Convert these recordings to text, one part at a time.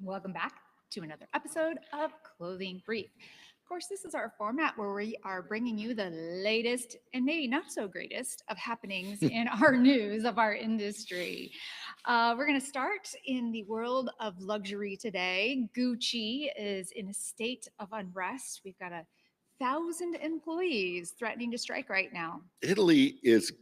Welcome back to another episode of Clothing Brief. Of course, this is our format where we are bringing you the latest and maybe not so greatest of happenings in our news of our industry. We're going to start in the world of luxury today. Gucci is in a state of unrest. We've got 1,000 employees threatening to strike right now. Italy is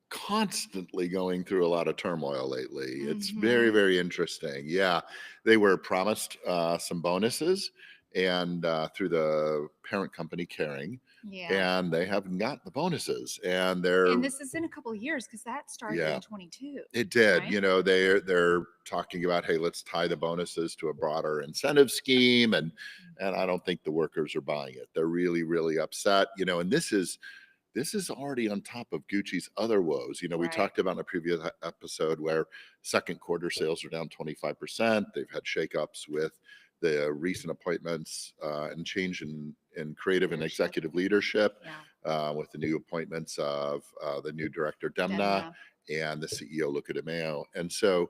constantly going through a lot of turmoil lately. It's very, Hmm. very interesting. Yeah, they were promised some bonuses and through the parent company Caring, Yeah. and they haven't got the bonuses. And And they're this is in a couple of years because that started yeah, in 22, it did. right? They're talking about, hey, let's tie the bonuses to a broader incentive scheme, and I don't think the workers are buying it. They're really, really upset. And this is already on top of Gucci's other woes. We Right. talked about in a previous episode where second quarter sales are down 25%. They've had shakeups with the recent appointments and change in creative and Leadership. executive leadership Yeah. with the new appointments of the new director, Demna, Demna. and the CEO, Luca De Meo. And so,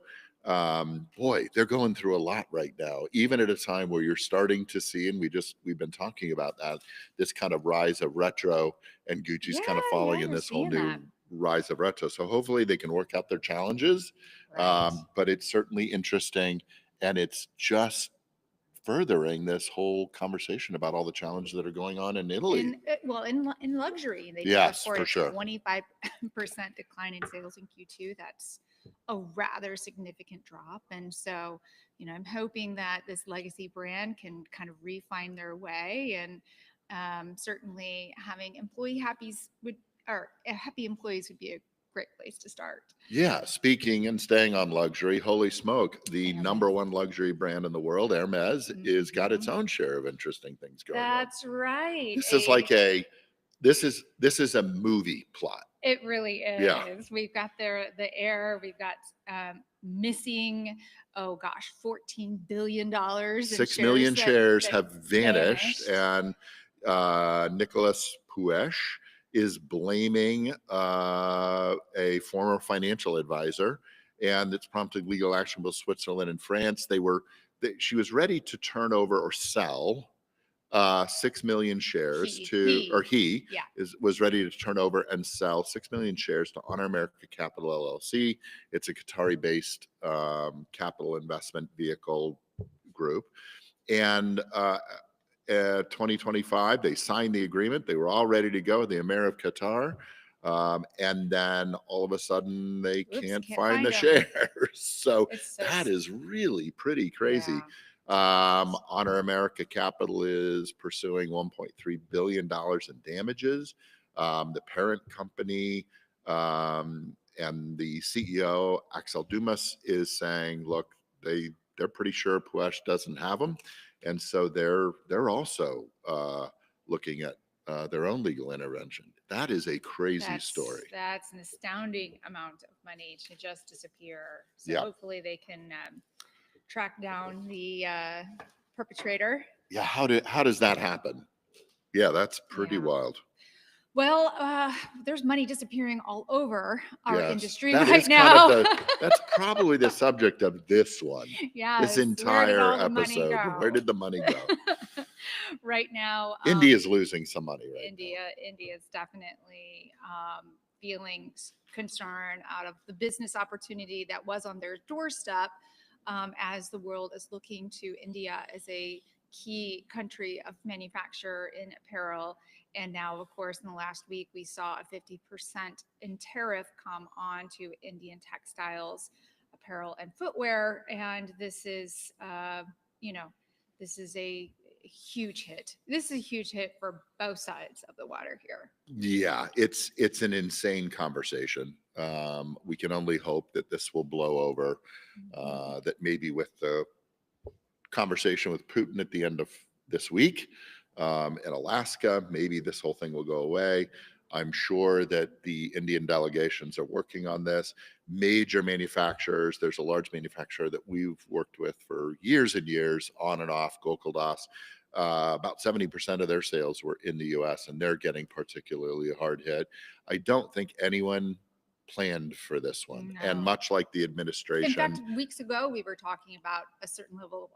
boy, they're going through a lot right now, even at a time where you're starting to see, and we've been talking about that, this kind of rise of retro, and Gucci's Yeah, kind of yeah, falling in we're this whole seeing that. new rise of retro. So hopefully they can work out their challenges. Right. But it's certainly interesting, and it's just furthering this whole conversation about all the challenges that are going on in Italy. In luxury, they did Yes, report for a sure. 25% decline in sales in Q2. That's a rather significant drop. And so, I'm hoping that this legacy brand can kind of refine their way, and certainly having employee happies would or happy employees would be a great place to start. Yeah, speaking and staying on luxury, holy smoke, the number Hermes. one luxury brand in the world, Hermes, is got its Mhm. own share of interesting things going on. That's right. This is like this is a movie plot. It really Yeah. is. We've got the air. We've got missing. Oh gosh, $14 billion in 6 million shares that shares that have vanished, vanished. and Nicholas Puech is blaming a former financial advisor, and it's prompted legal action both Switzerland and France. She was ready to turn over or sell 6 million shares He to, or he, he yeah, was ready to turn over and sell 6 million shares to Honor America Capital LLC. It's a Qatari-based capital investment vehicle group, and 2025 they signed the agreement. They were all ready to go. The Emir of Qatar. And then all of a sudden they oops, can't can't find the find them. shares. So It's so that is really pretty crazy. yeah. Honor America Capital is pursuing $1.3 billion in damages. The parent company and the CEO, Axel Dumas, is saying, look, they're pretty sure Puech doesn't have them. And so they're also looking at their own legal intervention. That is a crazy That's story. that's an astounding amount of money to just disappear. So Yeah. hopefully they can track down the perpetrator. Yeah. How does that happen? Yeah, that's pretty Yeah. wild. Well, there's money disappearing all over our Yes. industry That right is kind of now. that's probably the subject of this one, this Yes, where did entire all the money episode. Where go? did the money go? Right now, India's losing some money right now. India is definitely feeling concern out of the business opportunity that was on their doorstep, as the world is looking to India as a key country of manufacture in apparel. And now, of course, in the last week, we saw a 50% in tariff come on to Indian textiles, apparel, and footwear. And this is, you know, this is a huge hit. This is a huge hit for both sides of the water here. Yeah, it's an insane conversation. We can only hope that this will blow over. Mhm. That maybe with the conversation with Putin at the end of this week in Alaska, maybe this whole thing will go away. I'm sure that the Indian delegations are working on this. Major manufacturers, there's a large manufacturer that we've worked with for years and years, on and off, Gokuldas. About 70% of their sales were in the US, and they're getting particularly hard hit. I don't think anyone planned for this one. And No. much like the In administration, fact, weeks ago, we were talking about a certain level of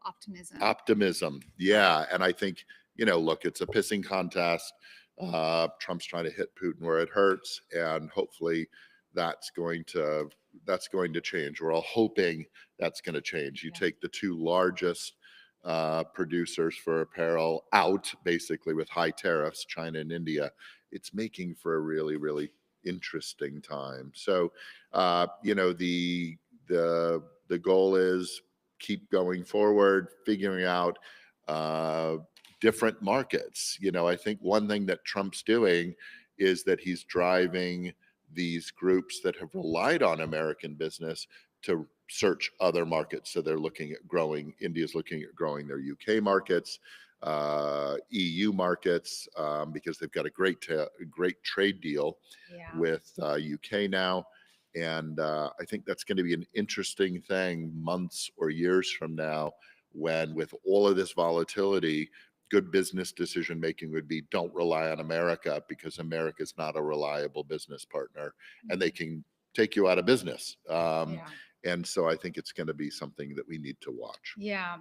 optimism. Yeah. And I think, look, it's a pissing contest. Trump's trying to hit Putin where it hurts. And hopefully that's going to change. We're all hoping that's going to change. You Yeah. take the two largest producers for apparel out, basically with high tariffs, China and India. It's making for a really, really interesting time. So, the goal is keep going forward, figuring out uh, different markets. I think one thing that Trump's doing is that he's driving these groups that have relied on American business to search other markets. So they're looking at growing, India's looking at growing their UK markets, EU markets, because they've got a great trade deal Yeah. with UK now. And I think that's going to be an interesting thing months or years from now, when with all of this volatility, good business decision making would be don't rely on America, because America is not a reliable business partner and they can take you out of business. Yeah. And so I think it's going to be something that we need to watch. Yeah.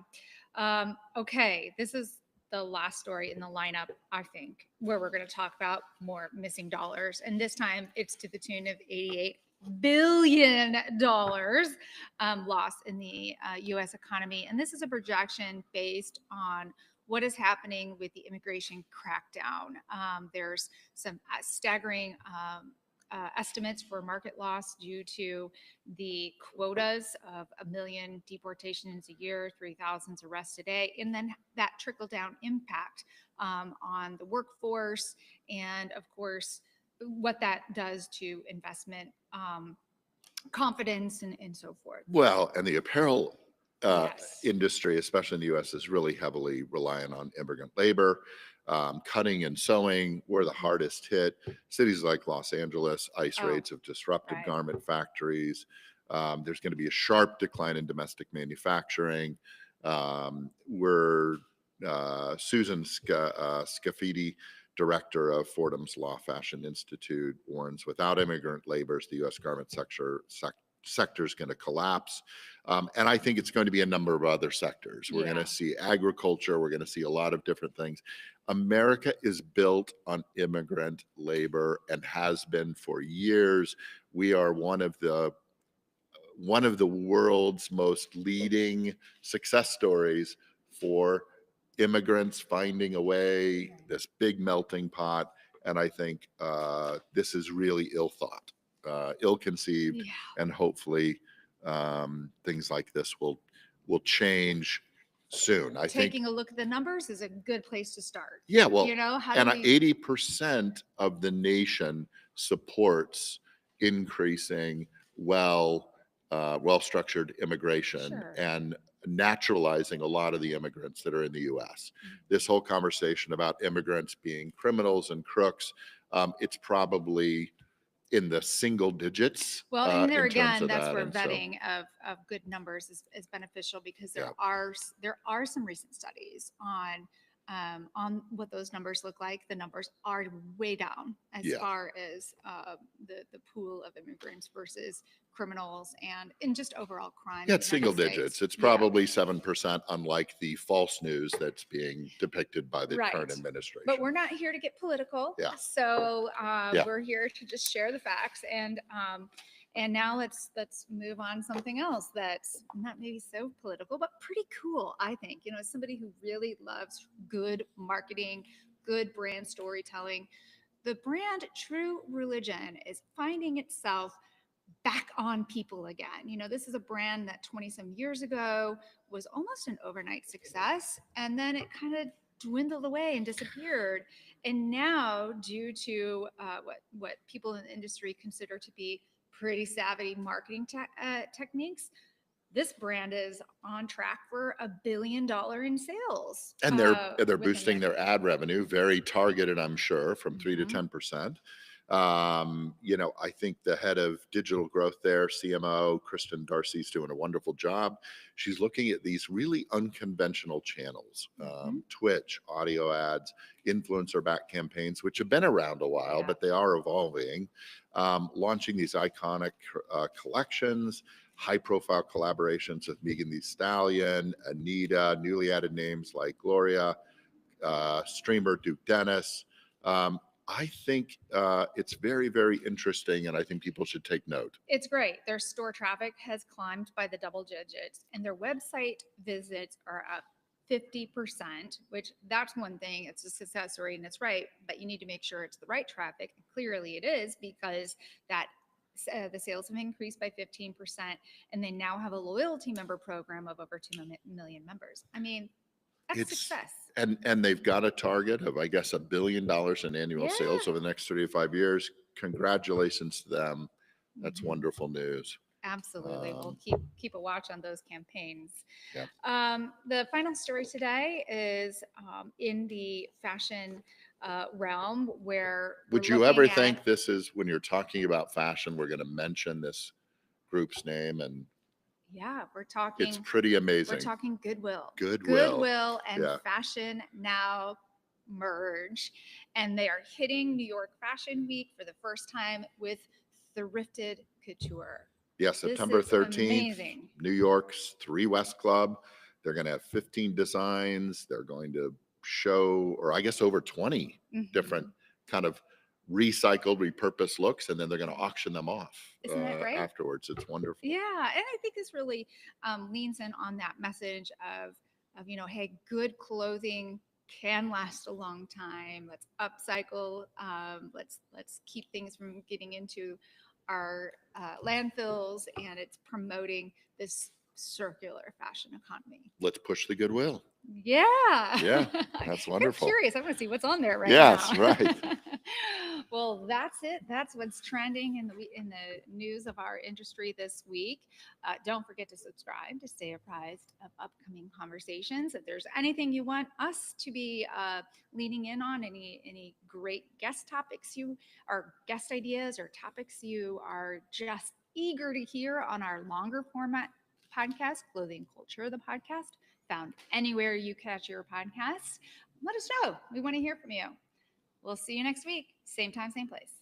Okay. This is the last story in the lineup, I think, where we're going to talk about more missing dollars. And this time it's to the tune of $88 billion loss in the US economy. And this is a projection based on what is happening with the immigration crackdown. There's some staggering estimates for market loss due to the quotas of 1 million deportations a year, 3,000 arrests a day, and then that trickle down impact on the workforce, and of course, what that does to investment confidence and so forth. Well, and the apparel Yes. industry, especially in the US, is really heavily reliant on immigrant labor. Cutting and sewing were the hardest hit. Cities like Los Angeles, ICE Oh, raids have disrupted right. garment factories. There's going to be a sharp decline in domestic manufacturing. Susan Scafidi, director of Fordham's Law Fashion Institute, warns without immigrant labors, the U.S. garment sector is going to collapse. And I think it's going to be a number of other sectors. We're going to see agriculture. We're going to see a lot of different things. America is built on immigrant labor and has been for years. We are one of the world's most leading success stories for immigrants finding a way, this big melting pot. And I think this is really ill thought, ill conceived, and hopefully things like this will change soon. I think Taking a look at the numbers is a good place to start. Yeah, well, how and do we 80% of the nation supports increasing well-structured immigration Sure. and naturalizing a lot of the immigrants that are in the U.S. This whole conversation about immigrants being criminals and crooks, it's probably in the single digits. Well, and there in terms again, of that's that. where And so, vetting of good numbers is beneficial, because there are some recent studies on what those numbers look like. The numbers are way down as far as the pool of immigrants versus criminals and just overall crime. yeah, in it's the United single States. digits. It's probably 7%, unlike the false news that's being depicted by the current Right. administration. But we're not here to get political. Yeah. So we're here to just share the facts. And now let's move on to something else that's not maybe so political, but pretty cool, I think. As somebody who really loves good marketing, good brand storytelling, the brand True Religion is finding itself back on people again. This is a brand that 20 some years ago was almost an overnight success, and then it kind of dwindled away and disappeared. And now, due to what people in the industry consider to be pretty savvy marketing techniques, this brand is on track for $1 billion in sales. And they're within boosting their ad revenue, very targeted, I'm sure, from 3 to 10%. I think the head of digital growth there, CMO, Kristen Darcy's doing a wonderful job. She's looking at these really unconventional channels, Twitch, audio ads, influencer backed campaigns, which have been around a while, but they are evolving. launching these iconic collections, high-profile collaborations with Megan Thee Stallion, Anita, newly added names like Gloria, streamer Duke Dennis. I think it's very, very interesting, and I think people should take note. It's great. Their store traffic has climbed by the double digits, and their website visits are up 50%, which that's one thing. It's a success story, and it's right, but you need to make sure it's the right traffic. And clearly, it is because that the sales have increased by 15%, and they now have a loyalty member program of over 2 million members. I mean, that's It's success. and they've got a target of, I guess, $1 billion in annual Yeah. sales over the next 35 years. Congratulations to them. That's Mhm. wonderful news. Absolutely. We'll Um, keep a watch on those campaigns. Yeah. The final story today is in the fashion realm, where Would we're you ever looking think at, this is, when you're talking about fashion, we're going to mention this group's name? And yeah, it's pretty we're amazing. talking Goodwill. Goodwill. Goodwill and Yeah. fashion now merge, and they are hitting New York Fashion Week for the first time with thrifted couture. Yeah, This September is 13th, amazing. New York's 3 West Club. They're going to have 15 designs. They're going to show, or I guess over 20 different Mhm. kind of recycled, repurposed looks, and then they're going to auction them off Isn't that right? afterwards. It's wonderful. Yeah, and I think this really leans in on that message of hey, good clothing can last a long time. Let's upcycle. Let's keep things from getting into our landfills, and it's promoting this circular fashion economy. Let's push the goodwill. Yeah. Yeah, that's I'm wonderful. curious. I want to see what's on there right Yes, now. right. Well, that's it. That's what's trending in the news of our industry this week. Don't forget to subscribe to stay apprised of upcoming conversations. If there's anything you want us to be leaning in on, any great guest topics you or guest ideas or topics you are just eager to hear on our longer format podcast, Clothing Culture, the podcast, found anywhere you catch your podcasts, let us know. We want to hear from you. We'll see you next week. Same time, same place.